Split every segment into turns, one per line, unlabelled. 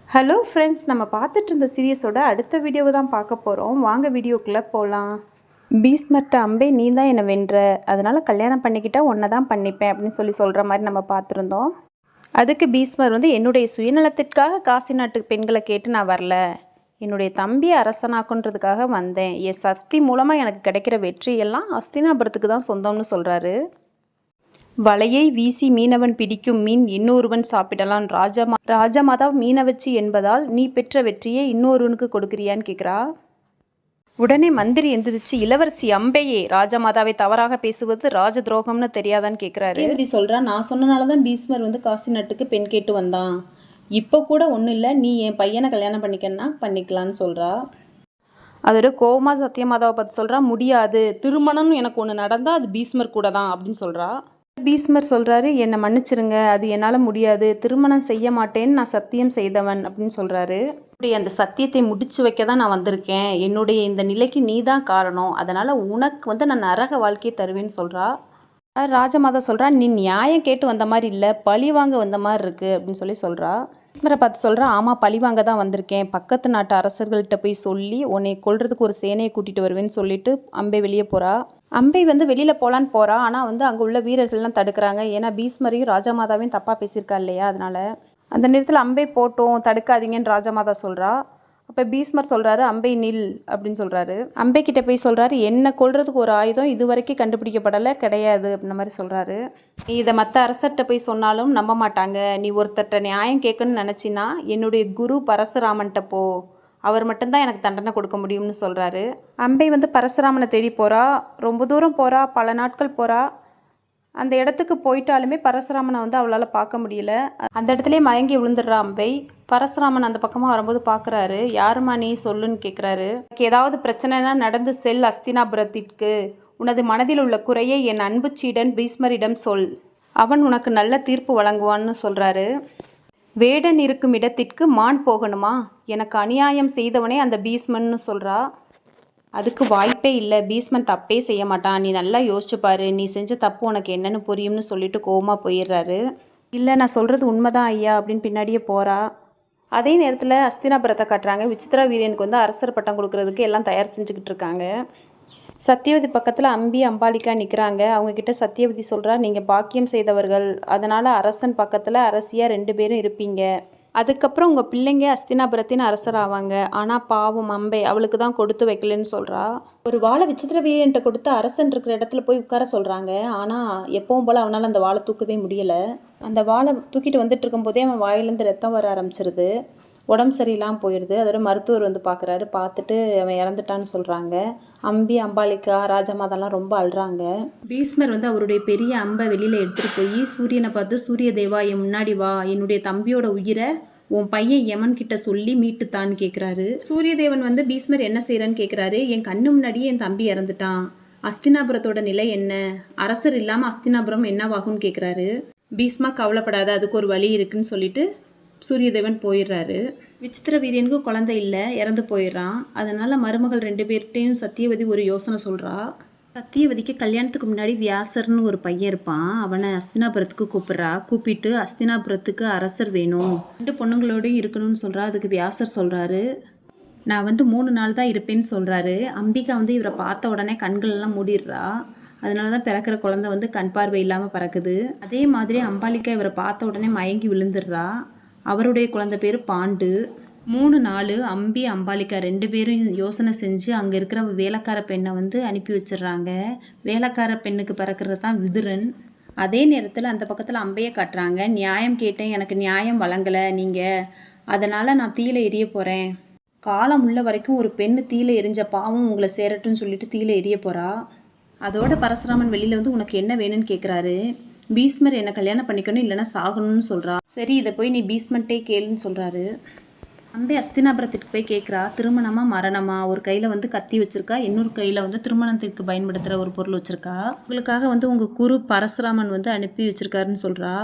Hello friends, நம்ம பார்த்துட்டு இருந்த சீரியஸோட அடுத்த வீடியோவை தான் பார்க்க போகிறோம். வாங்க வீடியோக்குள்ளே போகலாம். பீஸ்மர்ட்ட அம்பே நீ தான் என்னை வென்ற, அதனால் கல்யாணம் பண்ணிக்கிட்டா ஒன்றை தான் பண்ணிப்பேன் அப்படின்னு சொல்கிற மாதிரி நம்ம பார்த்துருந்தோம். அதுக்கு பீஸ்மர் என்னுடைய சுயநலத்திற்காக காசி நாட்டு பெண்களை கேட்டு நான் வரல, என்னுடைய தம்பியை அரசனாக்குன்றதுக்காக வந்தேன். என் சக்தி மூலமாக எனக்கு கிடைக்கிற வெற்றியெல்லாம் அஸ்தினாபுரத்துக்கு தான் சொந்தம்னு சொல்கிறாரு. வலையை வீசி மீனவன் பிடிக்கும் மீன் இன்னொருவன் சாப்பிடலாம். ராஜமாதா மீனவச்சி என்பதால் நீ பெற்ற வெற்றியை இன்னொருவனுக்கு கொடுக்குறியான்னு கேட்குறா. உடனே மந்திரி எந்திரிச்சு, இளவரசி அம்பையே, ராஜமாதாவை தவறாக பேசுவது ராஜ துரோகம்னு தெரியாதான்னு கேட்குறாரு. சத்தியவதி சொல்கிறா, நான் சொன்னனால தான் பீஸ்மர் காசி நாட்டுக்கு பெண் கேட்டு வந்தான். இப்போ கூட ஒன்றும் இல்லை, நீ என் பையனை கல்யாணம் பண்ணிக்கன்னா பண்ணிக்கலான்னு சொல்கிறா. அதோட கோமா சத்தியமாதாவை பார்த்து சொல்கிறா, முடியாது, திருமணம்னு எனக்கு ஒன்று நடந்தால் அது பீஸ்மர் கூட தான் அப்படின்னு சொல்கிறா. பீஸ்மர் சொல்கிறாரு, என்னை மன்னிச்சிருங்க, அது என்னால் முடியாது, திருமணம் செய்ய மாட்டேன்னு நான் சத்தியம் செய்தவன் அப்படின்னு சொல்கிறாரு. என்னுடைய அந்த சத்தியத்தை முடிச்சு வைக்க தான் நான் வந்திருக்கேன், என்னுடைய இந்த நிலைக்கு நீ தான் காரணம், அதனால் உனக்கு நான் நரக வாழ்க்கையை தருவேன்னு சொல்கிறா. ராஜமாதா சொல்கிறா, நீ நியாயம் கேட்டு வந்த மாதிரி இல்லை, பழி வாங்க வந்த மாதிரி இருக்குது அப்படின்னு சொல்கிறா. பீஸ்மரை பார்த்து சொல்கிறா, ஆமாம், பழி வாங்க தான் வந்திருக்கேன், பக்கத்து நாட்டு அரசர்கள்ட்ட போய் சொல்லி உன்னை கொல்றதுக்கு ஒரு சேனையை கூட்டிகிட்டு வருவேன்னு சொல்லிட்டு அம்பை வெளியே போகிறா. அம்பை வெளியில் போகலான்னு போகிறா. ஆனால் அங்கே உள்ள வீரர்கள்லாம் தடுக்கிறாங்க. ஏன்னா பீஸ்மரையும் ராஜமாதாவையும் தப்பாக பேசியிருக்கா இல்லையா, அதனால் அந்த நேரத்தில் அம்பை போட்டோம், தடுக்காதீங்கன்னு ராஜமாதா சொல்கிறா. அப்போ பீஸ்மர் சொல்கிறாரு, அம்பை நில் அப்படின்னு சொல்கிறாரு. அம்பை கிட்டே போய் சொல்கிறாரு, என்னை கொல்றதுக்கு ஒரு ஆயுதம் இது வரைக்கும் கண்டுபிடிக்கப்படலை கிடையாது அப்படின்ற மாதிரி சொல்கிறாரு. நீ இதை மற்ற அரசர்கிட்ட போய் சொன்னாலும் நம்ப மாட்டாங்க, நீ ஒருத்தர்கிட்ட நியாயம் கேட்கணும்னு நினச்சின்னா என்னுடைய குரு பரசுராமன்கிட்ட போ, அவர் மட்டும்தான் எனக்கு தண்டனை கொடுக்க முடியும்னு சொல்கிறாரு. அம்பை பரசுராமனை தேடி போகிறா. ரொம்ப தூரம் போகிறா, பல நாட்கள் போகிறா. அந்த இடத்துக்கு போயிட்டாலுமே பரசுராமனை அவளால் பார்க்க முடியல. அந்த இடத்துலேயே மயங்கி விழுந்துடுறா அம்பை. பரசுராமன் அந்த பக்கமாக வரும்போது பார்க்குறாரு. யாருமா நீ சொல்லுன்னு கேட்குறாரு. ஏதாவது பிரச்சனைனா நடந்து செல் அஸ்தினாபுரத்திற்கு, உனது மனதில் உள்ள குறையை என் அன்பு சீடன் பீஸ்மரிடம் சொல், அவன் உனக்கு நல்ல தீர்ப்பு வழங்குவான்னு சொல்கிறாரு. வேடன் இருக்கும் இடத்திற்கு மான் போகணுமா, எனக்கு அநியாயம் செய்தவனே அந்த பீஸ்மன்னு சொல்கிறா. அதுக்கு வாய்ப்பே இல்லை, பீஸ்மன் தப்பே செய்ய மாட்டான், நீ நல்லா யோசிச்சுப்பாரு, நீ செஞ்ச தப்பு உனக்கு என்னென்னு புரியும்னு சொல்லிட்டு கோவமாக போயிடுறாரு. இல்லை, நான் சொல்கிறது உண்மைதான் ஐயா அப்படின்னு பின்னாடியே போகிறா. அதே நேரத்தில் அஸ்தினாபுரத்தை காட்டுறாங்க. விசித்திரா வீரியனுக்கு அரசர் பட்டம் கொடுக்கறதுக்கு எல்லாம் தயார் செஞ்சுக்கிட்டு இருக்காங்க. சத்தியவதி பக்கத்தில் அம்பி அம்பாலிக்கா நிற்கிறாங்க. அவங்கக்கிட்ட சத்தியவதி சொல்கிறா, நீங்கள் பாக்கியம் செய்தவர்கள், அதனால் அரசன் பக்கத்தில் அரசியாக 2 பேரும் இருப்பீங்க, அதுக்கப்புறம் உங்கள் பிள்ளைங்க அஸ்தினாபுரத்தின் அரசர் ஆவாங்க. ஆனால் பாவம் அம்பை அவளுக்கு தான் கொடுத்து வைக்கலன்னு சொல்கிறா. ஒரு வாழை விசித்திர வீரியன்ட்ட கொடுத்து அரசன் இருக்கிற இடத்துல போய் உட்கார சொல்கிறாங்க. ஆனால் எப்பவும் போல் அவனால் அந்த வாழை தூக்கவே முடியலை. அந்த வாழை தூக்கிட்டு வந்துட்டு இருக்கும்போதே அவன் வாயிலேருந்து ரத்தம் வர ஆரம்பிச்சிருது. உடம்பு சரியில்லாமல் போயிடுது. அதோட மருத்துவர் பார்க்குறாரு. பார்த்துட்டு அவன் இறந்துட்டான்னு சொல்கிறாங்க. அம்பி அம்பாலிக்கா ராஜமாதாலாம் ரொம்ப அழுறாங்க. பீஸ்மர் அவருடைய பெரிய அம்பை வெளியில் எடுத்துகிட்டு போய் சூரியனை பார்த்து, சூரிய தேவா என் முன்னாடி வா, என்னுடைய தம்பியோட உயிரை உன் பையன் யமன் கிட்ட சொல்லி மீட்டுத்தான்னு கேட்குறாரு. சூரியதேவன் பீஸ்மர் என்ன செய்கிறான்னு கேட்குறாரு. என் கண்ணு முன்னாடியே என் தம்பி இறந்துட்டான், அஸ்தினாபுரத்தோட நிலை என்ன, அரசர் இல்லாமல் அஸ்தினாபுரம் என்னவாகும்னு கேட்குறாரு. பீஸ்மா கவலைப்படாத, அதுக்கு ஒரு வழி இருக்குன்னு சொல்லிட்டு சூரியதேவன் போயிடுறாரு. விசித்திர வீரியனுக்கு குழந்தை இல்லை, இறந்து போயிடுறான். அதனால் மருமகள் 2 பேர்கிட்டையும் சத்தியவதி ஒரு யோசனை சொல்கிறா. சத்தியவதிக்கு கல்யாணத்துக்கு முன்னாடி வியாசர்னு ஒரு பையன் இருப்பான், அவனை அஸ்தினாபுரத்துக்கு கூப்பிட்றா. கூப்பிட்டு அஸ்தினாபுரத்துக்கு அரசர் வேணும், 2 பொண்ணுங்களோடையும் இருக்கணும்னு சொல்கிறா. அதுக்கு வியாசர் சொல்கிறாரு, நான் 3 நாள் தான் இருப்பேன்னு சொல்கிறாரு. அம்பிகா இவரை பார்த்த உடனே கண்களெல்லாம் மூடிடுறா. அதனால தான் பிறக்கிற குழந்தை கண் பார்வை இல்லாமல் பறக்குது. அதே மாதிரி அம்பாலிக்கா இவரை பார்த்த உடனே மயங்கி விழுந்துடுறா. அவருடைய குழந்தை பேர் பாண்டு. 3 நாள் அம்பி அம்பாலிக்கா 2 பேரும் யோசனை செஞ்சு அங்கே இருக்கிற வேலைக்கார பெண்ணை அனுப்பி வச்சிடுறாங்க. வேலைக்கார பெண்ணுக்கு பிறக்கிறது தான் விதுரன். அதே நேரத்தில் அந்த பக்கத்தில் அம்பையை காட்டுறாங்க. நியாயம் கேட்டேன், எனக்கு நியாயம் வழங்கலை நீங்கள், அதனால் நான் தீயில எரிய போகிறேன், காலம் உள்ள வரைக்கும் ஒரு பெண்ணு தீயில எரிஞ்ச பாவம் உங்களை சேரட்டும்னு சொல்லிட்டு தீயில எரிய போகிறா. அதோட பரசுராமன் வெளியில் உனக்கு என்ன வேணும்னு கேட்குறாரு. பீஸ்மர் என்னை கல்யாணம் பண்ணிக்கணும், இல்லைனா சாகணும்னு சொல்கிறா. சரி, இதை போய் நீ பீஸ்மர்ட்டே கேளுன்னு சொல்கிறாரு. அம்பை அஸ்தினாபுரத்துக்கு போய் கேட்குறா, திருமணமா மரணமா, ஒரு கையில் கத்தி வச்சுருக்கா, இன்னொரு கையில் திருமணத்திற்கு பயன்படுத்துகிற ஒரு பொருள் வச்சுருக்கா. உங்களுக்காக உங்கள் குரு பரசுராமன் அனுப்பி வச்சுருக்காருன்னு சொல்கிறா.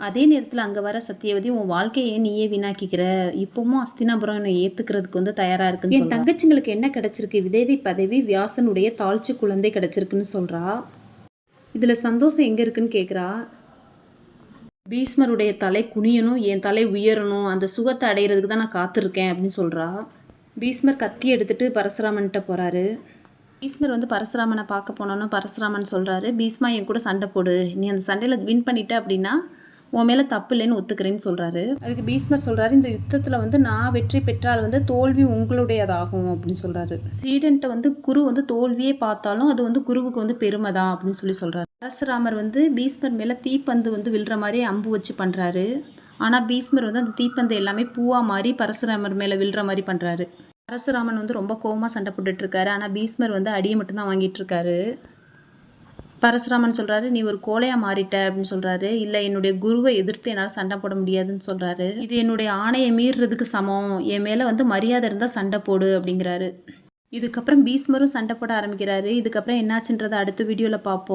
அதே நேரத்தில் அங்கே வர சத்தியவதி, உன் வாழ்க்கையை நீயே வீணாக்கிக்கிற, இப்போவும் அஸ்தினாபுரம் என்னை ஏற்றுக்கிறதுக்கு தயாராக இருக்குன்னு. என் தங்கச்சிங்களுக்கு என்ன கிடச்சிருக்கு, விதேவி பதவி, வியாசனுடைய தாழ்ச்சி குழந்தை கிடச்சிருக்குன்னு சொல்கிறா. இதில் சந்தோஷம் எங்கே இருக்குன்னு கேட்குறா. பீஷ்மருடைய தலை குனியணும், என் தலை உயரணும், அந்த சுகத்தை அடையிறதுக்கு தான் நான் காத்திருக்கேன் அப்படின்னு சொல்கிறா. பீஷ்மர் கத்தி எடுத்துகிட்டு பரசுராமன்கிட்ட போகிறாரு. பீஷ்மர் வந்து பரசுராமனை பார்க்க போனோன்னு பரசுராமன் சொல்கிறாரு, பீஷ்மா என் கூட சண்டை போடு, நீ அந்த சண்டையில் வின் பண்ணிட்ட அப்படின்னா உன் மேலே தப்பு இல்லைன்னு ஒத்துக்கிறேன்னு சொல்கிறாரு. அதுக்கு பீஷ்மர் சொல்கிறாரு, இந்த யுத்தத்தில் வந்து நான் வெற்றி பெற்றால் வந்து தோல்வி உங்களுடையதாகும் அப்படின்னு சொல்கிறாரு. ஸ்டூடெண்ட்டை வந்து குரு வந்து தோல்வியே பார்த்தாலும் அது வந்து குருவுக்கு வந்து பெருமை தான் அப்படின்னு சொல்கிறாரு. பரசுராமர் வந்து பீஷ்மர் மேலே தீப்பந்து வந்து விழுற மாதிரி அம்பு வச்சு பண்ணுறாரு. ஆனால் பீஷ்மர் வந்து அந்த தீப்பந்து எல்லாமே பூவாக மாறி பரசுராமர் மேலே விழுற மாதிரி பண்ணுறாரு. பரசுராமன் வந்து ரொம்ப கோவமாக சண்டை போட்டுட்ருக்காரு. ஆனால் பீஷ்மர் வந்து அடியை மட்டும்தான் வாங்கிட்டு இருக்காரு. பரசுராமன் சொல்கிறாரு, நீ ஒரு கோழையாக மாறிட்ட அப்படின்னு சொல்கிறாரு. இல்லை, என்னுடைய குருவை எதிர்த்து என்னால் சண்டை போட முடியாதுன்னு சொல்கிறாரு. இது என்னுடைய ஆணையை மீறுறதுக்கு சமம், என் மேலே வந்து மரியாதை இருந்தால் சண்டை போடு அப்படிங்கிறாரு. இதுக்கப்புறம் பீஷ்மரும் சண்டை போட ஆரம்பிக்கிறாரு. இதுக்கப்புறம் என்னாச்சுன்றதை அடுத்த வீடியோவில் பார்ப்போம்.